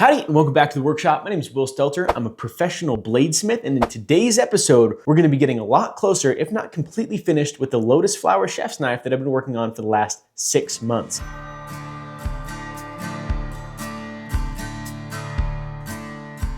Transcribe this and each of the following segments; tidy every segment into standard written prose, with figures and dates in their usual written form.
Howdy, and welcome back to the workshop. My name is Will Stelter. I'm a professional bladesmith, and in today's episode, we're gonna be getting a lot closer, if not completely finished, with the Lotus Chef's knife that I've been working on for the last 6 months.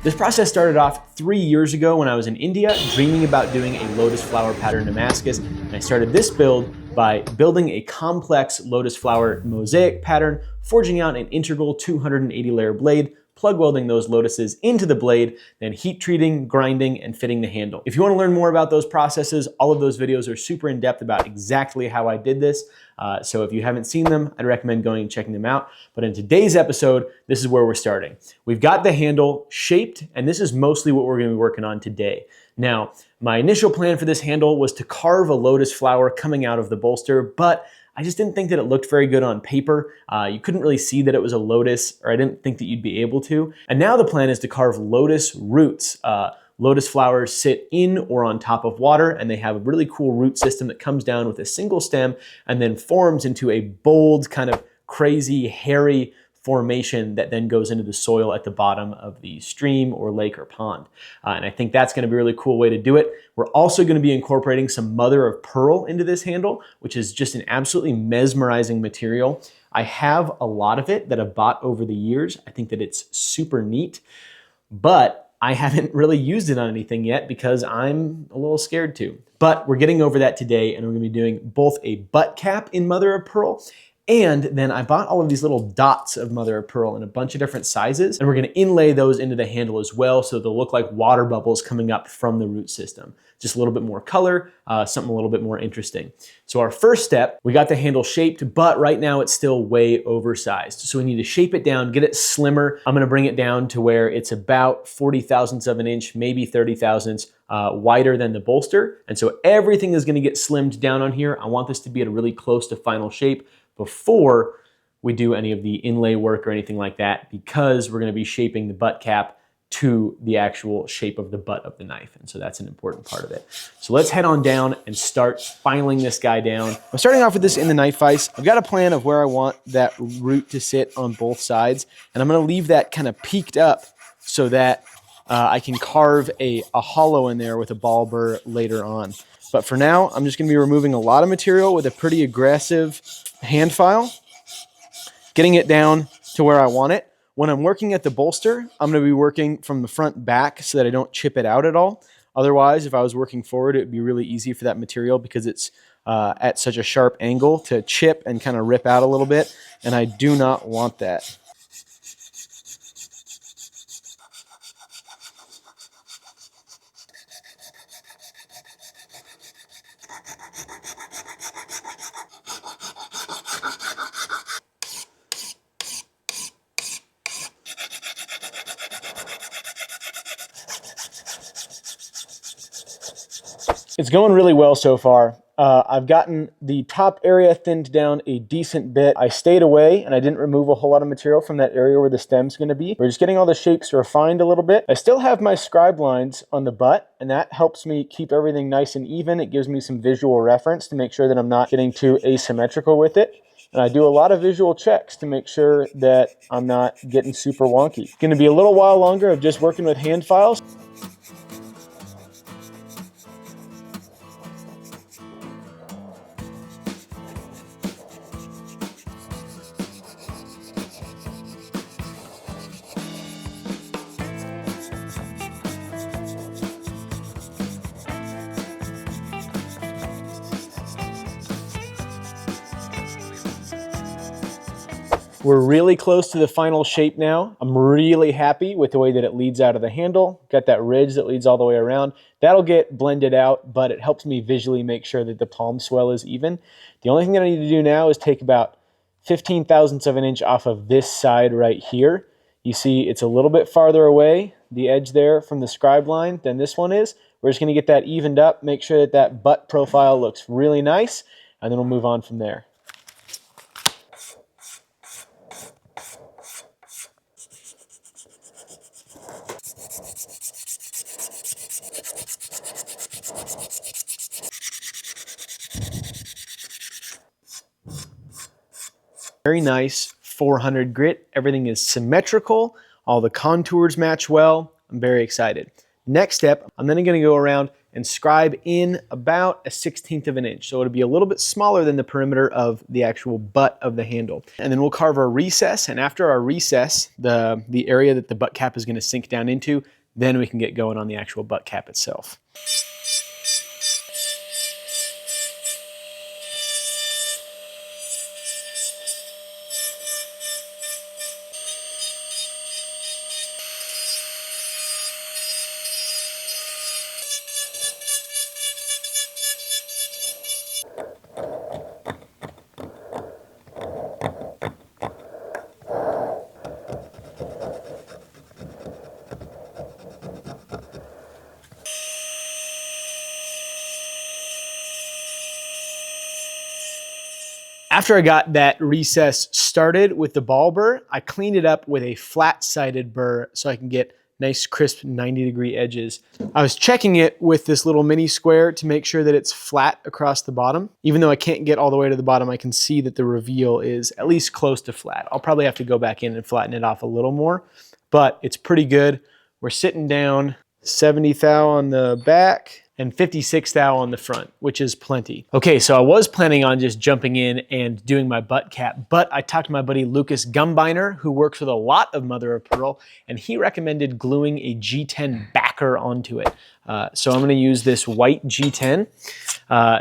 This process started off 3 years ago when I was in India, dreaming about doing a lotus flower pattern Damascus, and I started this build by building a complex lotus flower mosaic pattern, forging out an integral 280 layer blade, plug welding those lotuses into the blade, then heat treating, grinding, and fitting the handle. If you want to learn more about those processes, all of those videos are super in depth about exactly how I did this. So if you haven't seen them, I'd recommend going and checking them out. But in today's episode, this is where we're starting. We've got the handle shaped, and this is mostly what we're going to be working on today. Now, my initial plan for this handle was to carve a lotus flower coming out of the bolster, but I just didn't think that it looked very good on paper. You couldn't really see that it was a lotus, or I didn't think that you'd be able to. And now the plan is to carve lotus roots. Lotus flowers sit in or on top of water, and they have a really cool root system that comes down with a single stem and then forms into a bold, kind of crazy, hairy formation that then goes into the soil at the bottom of the stream or lake or pond. And I think that's gonna be a really cool way to do it. We're also gonna be incorporating some mother of pearl into this handle, which is just an absolutely mesmerizing material. I have a lot of it that I've bought over the years. I think that it's super neat, but I haven't really used it on anything yet because I'm a little scared to. But we're getting over that today, and we're gonna be doing both a butt cap in mother of pearl, and then I bought all of these little dots of mother of pearl in a bunch of different sizes, and we're gonna inlay those into the handle as well, so they'll look like water bubbles coming up from the root system. Just a little bit more color, something a little bit more interesting. So our first step, we got the handle shaped, but right now it's still way oversized. So we need to shape it down, get it slimmer. I'm gonna bring it down to where it's about 40 thousandths of an inch, maybe 30 thousandths wider than the bolster. And so everything is gonna get slimmed down on here. I want this to be at a really close to final shape before we do any of the inlay work or anything like that, because we're gonna be shaping the butt cap to the actual shape of the butt of the knife. And so that's an important part of it. So let's head on down and start filing this guy down. I'm starting off with this in the knife vise. I've got a plan of where I want that root to sit on both sides. And I'm gonna leave that kind of peaked up so that I can carve a hollow in there with a ball burr later on. But for now, I'm just gonna be removing a lot of material with a pretty aggressive hand file, getting it down to where I want it. When I'm working at the bolster, I'm gonna be working from the front back so that I don't chip it out at all. Otherwise, if I was working forward, it would be really easy for that material because it's at such a sharp angle to chip and kind of rip out a little bit, and I do not want that. It's going really well so far. I've gotten the top area thinned down a decent bit. I stayed away and I didn't remove a whole lot of material from that area where the stem's gonna be. We're just getting all the shapes refined a little bit. I still have my scribe lines on the butt, and that helps me keep everything nice and even. It gives me some visual reference to make sure that I'm not getting too asymmetrical with it. And I do a lot of visual checks to make sure that I'm not getting super wonky. It's gonna be a little while longer of just working with hand files. We're really close to the final shape now. I'm really happy with the way that it leads out of the handle. Got that ridge that leads all the way around. That'll get blended out, but it helps me visually make sure that the palm swell is even. The only thing that I need to do now is take about 15 thousandths of an inch off of this side right here. You see it's a little bit farther away, the edge there from the scribe line, than this one is. We're just gonna get that evened up, make sure that that butt profile looks really nice, and then we'll move on from there. Very nice 400 grit. Everything is symmetrical. All the contours match well. I'm very excited. Next step, I'm then gonna go around and scribe in about a 1/16 of an inch. So it'll be a little bit smaller than the perimeter of the actual butt of the handle. And then we'll carve our recess, and after our recess, the area that the butt cap is gonna sink down into, then we can get going on the actual butt cap itself. After I got that recess started with the ball burr, I cleaned it up with a flat-sided burr so I can get nice crisp 90-degree edges. I was checking it with this little mini square to make sure that it's flat across the bottom. Even though I can't get all the way to the bottom, I can see that the reveal is at least close to flat. I'll probably have to go back in and flatten it off a little more, but it's pretty good. We're sitting down 70 thou on the back and 56 thou on the front, which is plenty. Okay, so I was planning on just jumping in and doing my butt cap, but I talked to my buddy Lucas Gumbiner, who works with a lot of mother of pearl, and he recommended gluing a G10 backer onto it. So I'm gonna use this white G10.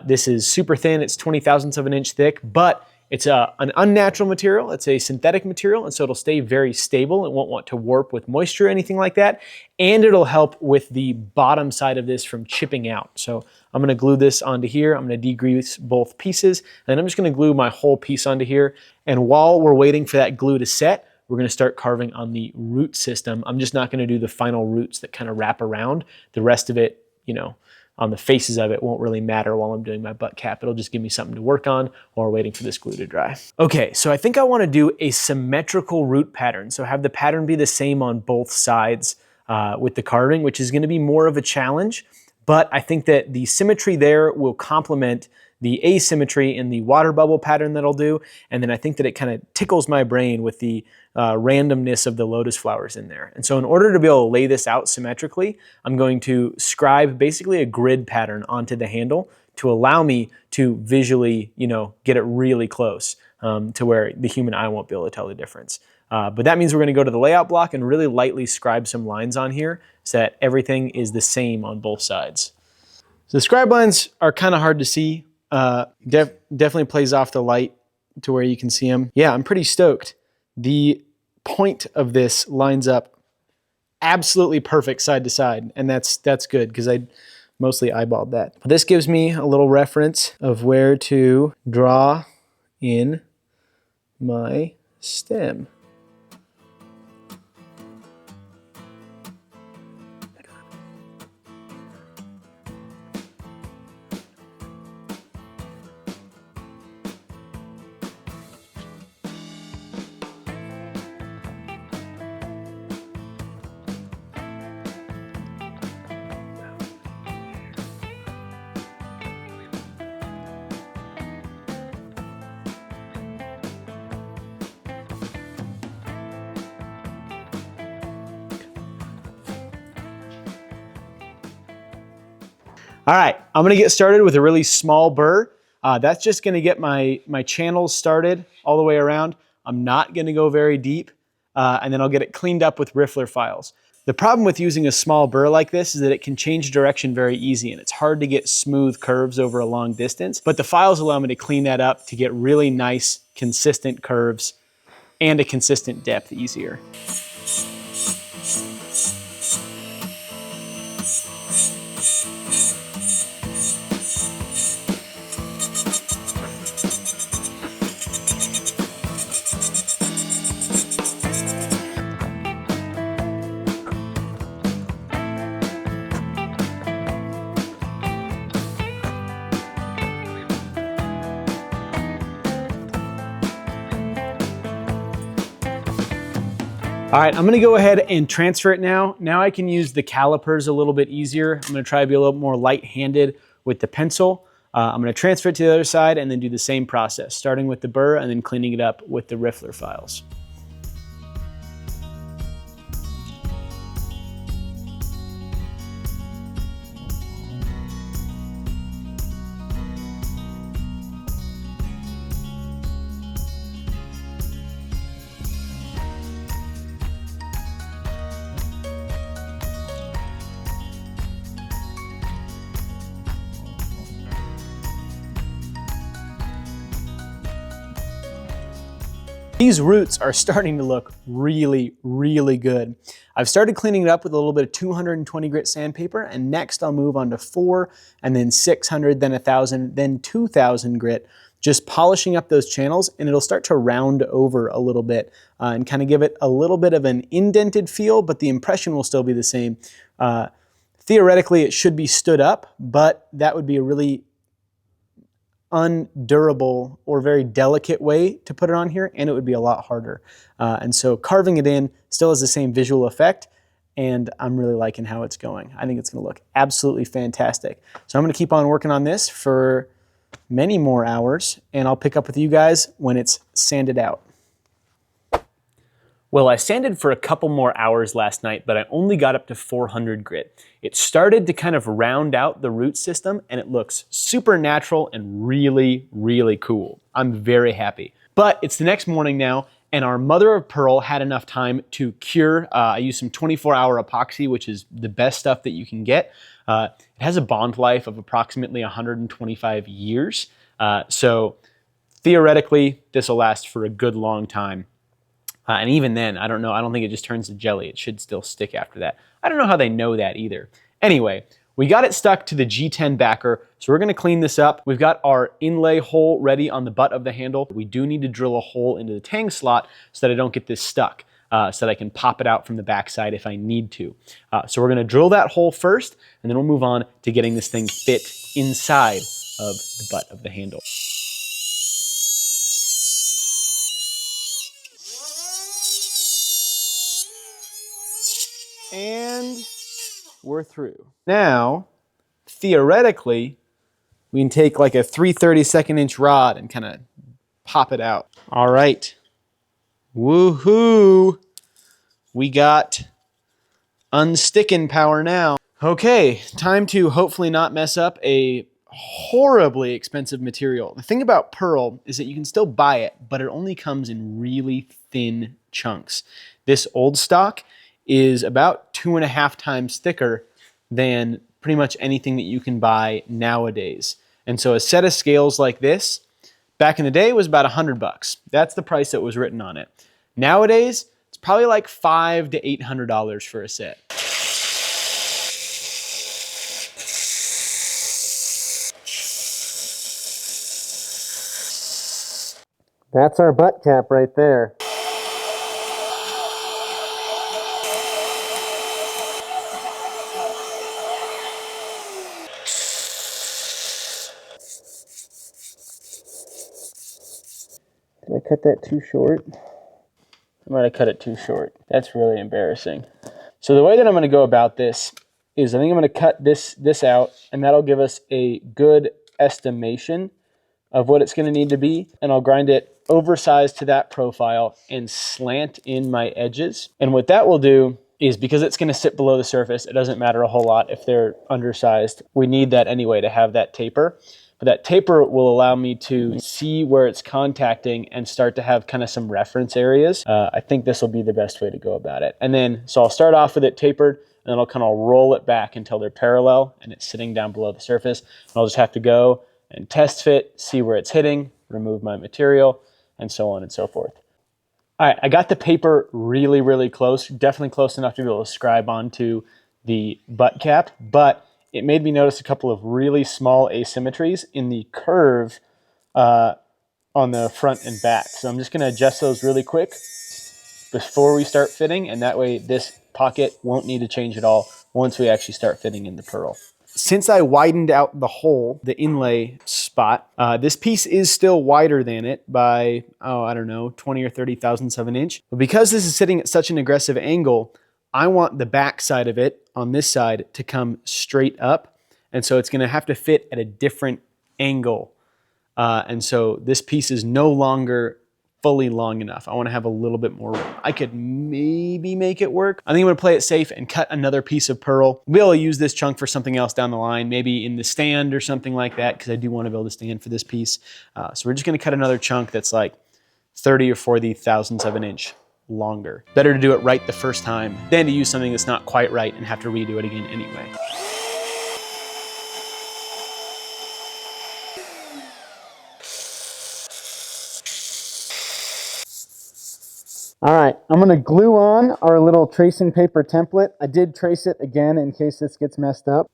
This is super thin, it's 20 thousandths of an inch thick, but it's an unnatural material, it's a synthetic material, and so it'll stay very stable. It won't want to warp with moisture or anything like that, and it'll help with the bottom side of this from chipping out. So I'm gonna glue this onto here, I'm gonna degrease both pieces, and then I'm just gonna glue my whole piece onto here, and while we're waiting for that glue to set, we're gonna start carving on the root system. I'm just not gonna do the final roots that kind of wrap around. The rest of it, you know, on the faces of it won't really matter while I'm doing my butt cap. It'll just give me something to work on while we're waiting for this glue to dry. Okay, so I think I wanna do a symmetrical root pattern. So have the pattern be the same on both sides with the carving, which is gonna be more of a challenge, but I think that the symmetry there will complement the asymmetry in the water bubble pattern that I'll do, and then I think that it kind of tickles my brain with the randomness of the lotus flowers in there. And so in order to be able to lay this out symmetrically, I'm going to scribe basically a grid pattern onto the handle to allow me to visually, you know, get it really close to where the human eye won't be able to tell the difference. But that means we're gonna go to the layout block and really lightly scribe some lines on here so that everything is the same on both sides. So the scribe lines are kind of hard to see. Definitely plays off the light to where you can see them. Yeah, I'm pretty stoked. The point of this lines up absolutely perfect side to side, and that's good because I mostly eyeballed that. But this gives me a little reference of where to draw in my stem. All right, I'm gonna get started with a really small burr. That's just gonna get my channels started all the way around. I'm not gonna go very deep, and then I'll get it cleaned up with riffler files. The problem with using a small burr like this is that it can change direction very easy, and it's hard to get smooth curves over a long distance, but the files allow me to clean that up to get really nice, consistent curves and a consistent depth easier. All right, I'm gonna go ahead and transfer it now. Now I can use the calipers a little bit easier. I'm gonna try to be a little more light-handed with the pencil. I'm gonna transfer it to the other side and then do the same process, starting with the burr and then cleaning it up with the riffler files. These roots are starting to look really, really good. I've started cleaning it up with a little bit of 220 grit sandpaper, and next I'll move on to 4, and then 600, then 1,000, then 2,000 grit, just polishing up those channels, and it'll start to round over a little bit and kind of give it a little bit of an indented feel, but the impression will still be the same. Theoretically, it should be stood up, but that would be a really undurable or very delicate way to put it on here, and it would be a lot harder. And so carving it in still has the same visual effect, and I'm really liking how it's going. I think it's going to look absolutely fantastic. So I'm going to keep on working on this for many more hours, and I'll pick up with you guys when it's sanded out. Well, I sanded for a couple more hours last night, but I only got up to 400 grit. It started to kind of round out the root system, and it looks super natural and really, really cool. I'm very happy. But it's the next morning now, and our mother of pearl had enough time to cure. I used some 24-hour epoxy, which is the best stuff that you can get. It has a bond life of approximately 125 years. So theoretically, this will last for a good long time. And even then, I don't know, I don't think it just turns to jelly. It should still stick after that. I don't know how they know that either. Anyway, we got it stuck to the G10 backer, so we're gonna clean this up. We've got our inlay hole ready on the butt of the handle. We do need to drill a hole into the tang slot so that I don't get this stuck, so that I can pop it out from the backside if I need to. So we're gonna drill that hole first, and then we'll move on to getting this thing fit inside of the butt of the handle. And we're through. Now, theoretically, we can take like a 3/32 inch rod and kind of pop it out. All right. Woohoo! We got unsticking power now. Okay, time to hopefully not mess up a horribly expensive material. The thing about pearl is that you can still buy it, but it only comes in really thin chunks. This old stock is about 2.5 times thicker than pretty much anything that you can buy nowadays. And so a set of scales like this, back in the day, was about $100. That's the price that was written on it. Nowadays, it's probably like $500 to $800 for a set. That's our butt cap right there. Did I cut that too short? I might have cut it too short. That's really embarrassing. So the way that I'm going to go about this is I think I'm going to cut this out, and that'll give us a good estimation of what it's going to need to be, and I'll grind it oversized to that profile and slant in my edges. And what that will do is, because it's going to sit below the surface, it doesn't matter a whole lot if they're undersized. We need that anyway to have that taper. But that taper will allow me to see where it's contacting and start to have kind of some reference areas. I think this will be the best way to go about it. And then, so I'll start off with it tapered, and then I'll kind of roll it back until they're parallel and it's sitting down below the surface. And I'll just have to go and test fit, see where it's hitting, remove my material, and so on and so forth. All right, I got the paper really, really close, definitely close enough to be able to scribe onto the butt cap, but it made me notice a couple of really small asymmetries in the curve on the front and back. So I'm just gonna adjust those really quick before we start fitting, and that way this pocket won't need to change at all once we actually start fitting in the pearl. Since I widened out the hole, the inlay spot, this piece is still wider than it by, I don't know, 20 or 30 thousandths of an inch. But because this is sitting at such an aggressive angle, I want the back side of it on this side to come straight up. And so it's gonna have to fit at a different angle. And so this piece is no longer fully long enough. I wanna have a little bit more room. I could maybe make it work. I think I'm gonna play it safe and cut another piece of pearl. We'll be able to use this chunk for something else down the line, maybe in the stand or something like that, because I do wanna build a stand for this piece. So we're just gonna cut another chunk that's like 30 or 40 thousandths of an inch longer. Better to do it right the first time than to use something that's not quite right and have to redo it again anyway. All right, I'm gonna glue on our little tracing paper template. I did trace it again in case this gets messed up.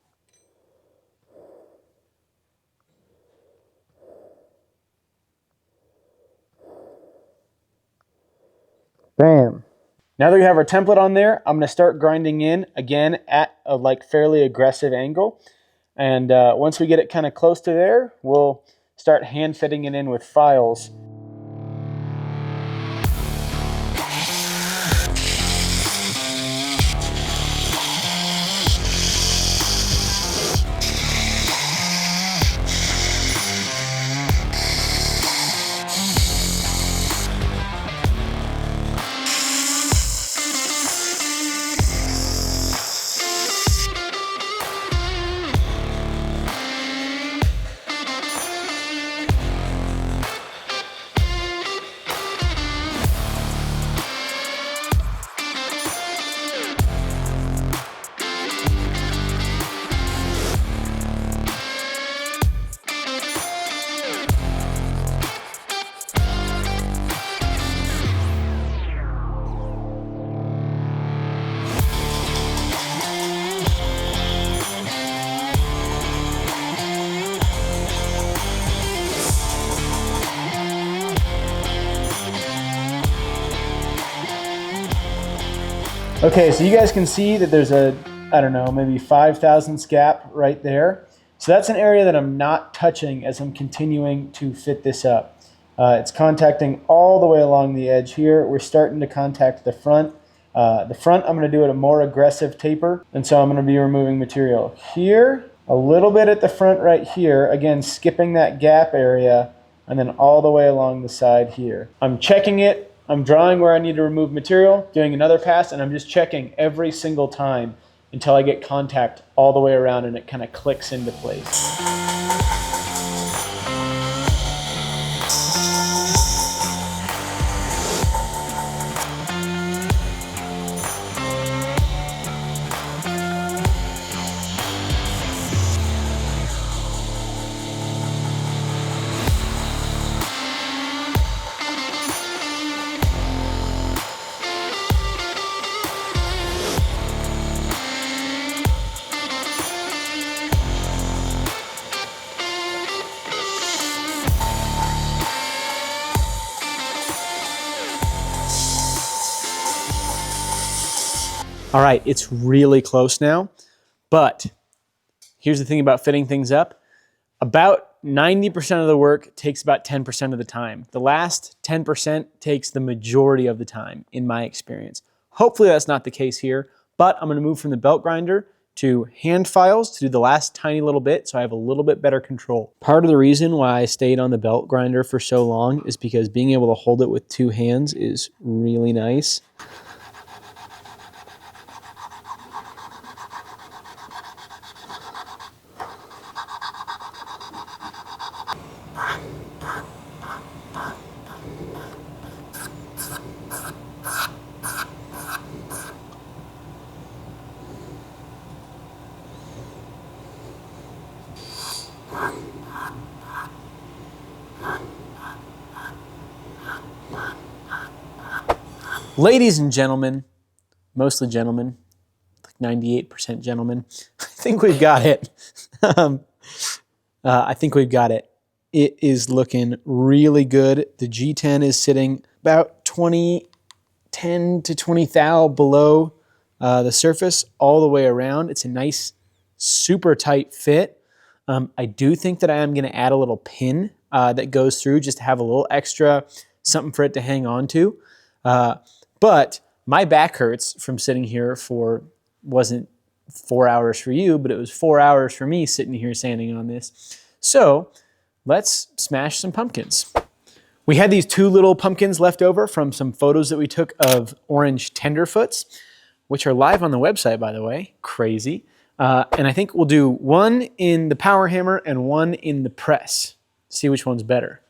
Bam. Now that we have our template on there, I'm gonna start grinding in again at a fairly aggressive angle. And once we get it kind of close to there, we'll start hand fitting it in with files. Okay, so you guys can see that there's a, I don't know, maybe 5 thousandths gap right there. So that's an area that I'm not touching as I'm continuing to fit this up. It's contacting all the way along the edge here. We're starting to contact the front. The front, I'm going to do it a more aggressive taper, and so I'm going to be removing material here, a little bit at the front right here, again skipping that gap area, and then all the way along the side here. I'm checking it. I'm drawing where I need to remove material, doing another pass, and I'm just checking every single time until I get contact all the way around and it kind of clicks into place. All right, it's really close now, but here's the thing about fitting things up. About 90% of the work takes about 10% of the time. The last 10% takes the majority of the time, in my experience. Hopefully that's not the case here, but I'm gonna move from the belt grinder to hand files to do the last tiny little bit so I have a little bit better control. Part of the reason why I stayed on the belt grinder for so long is because being able to hold it with 2 hands is really nice. Ladies and gentlemen, mostly gentlemen, like 98% gentlemen, I think we've got it. I think we've got it. It is looking really good. The G10 is sitting about 10 to 20 thou below the surface all the way around. It's a nice, super tight fit. I do think that I am going to add a little pin that goes through just to have a little extra something for it to hang on to. But my back hurts from sitting here for, wasn't 4 hours for you, but it was 4 hours for me sitting here sanding on this. So let's smash some pumpkins. We had these 2 little pumpkins left over from some photos that we took of orange tenderfoots, which are live on the website, by the way. Crazy. And I think we'll do one in the power hammer and one in the press. See which one's better.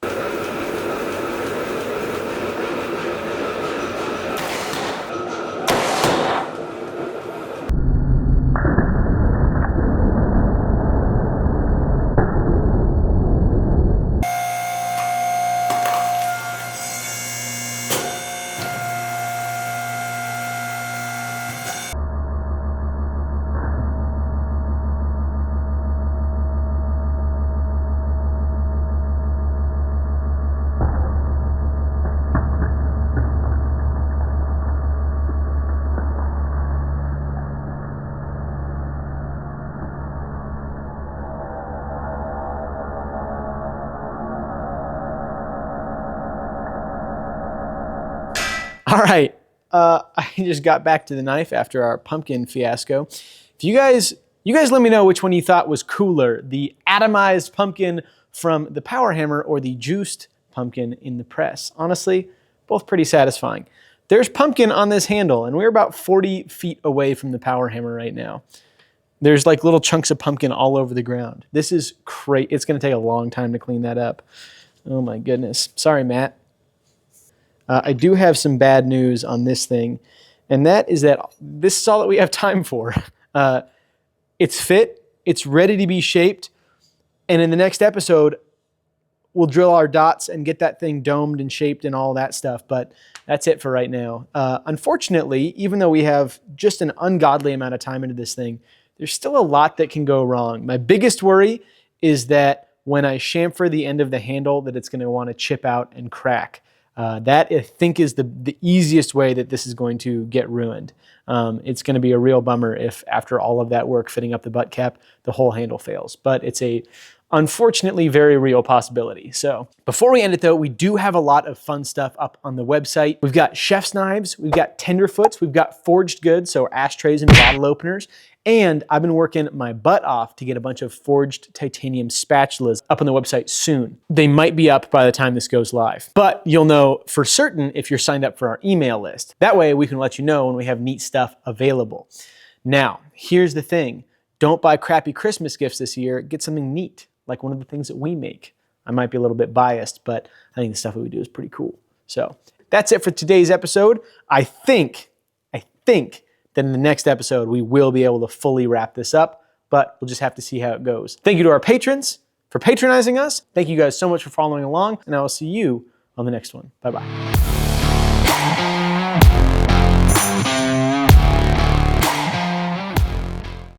All right, I just got back to the knife after our pumpkin fiasco. If you guys let me know which one you thought was cooler, the atomized pumpkin from the power hammer or the juiced pumpkin in the press. Honestly, both pretty satisfying. There's pumpkin on this handle, and we're about 40 feet away from the power hammer right now. There's like little chunks of pumpkin all over the ground. This is crazy. It's gonna take a long time to clean that up. Oh my goodness. Sorry, Matt. I do have some bad news on this thing, and that is that this is all that we have time for. It's fit, it's ready to be shaped, and in the next episode, we'll drill our dots and get that thing domed and shaped and all that stuff, but that's it for right now. Unfortunately, even though we have just an ungodly amount of time into this thing, there's still a lot that can go wrong. My biggest worry is that when I chamfer the end of the handle, that it's gonna wanna chip out and crack. That I think is the easiest way that this is going to get ruined. It's going to be a real bummer if after all of that work fitting up the butt cap, the whole handle fails. But it's a unfortunately very real possibility. So before we end it though, we do have a lot of fun stuff up on the website. We've got chef's knives, we've got tenderfoots, we've got forged goods, so ashtrays and bottle openers. And I've been working my butt off to get a bunch of forged titanium spatulas up on the website soon. They might be up by the time this goes live, but you'll know for certain if you're signed up for our email list. That way we can let you know when we have neat stuff available. Now, here's the thing. Don't buy crappy Christmas gifts this year. Get something neat, like one of the things that we make. I might be a little bit biased, but I think the stuff that we do is pretty cool. So that's it for today's episode. I think that in the next episode, we will be able to fully wrap this up, but we'll just have to see how it goes. Thank you to our patrons for patronizing us. Thank you guys so much for following along, and I will see you on the next one. Bye-bye.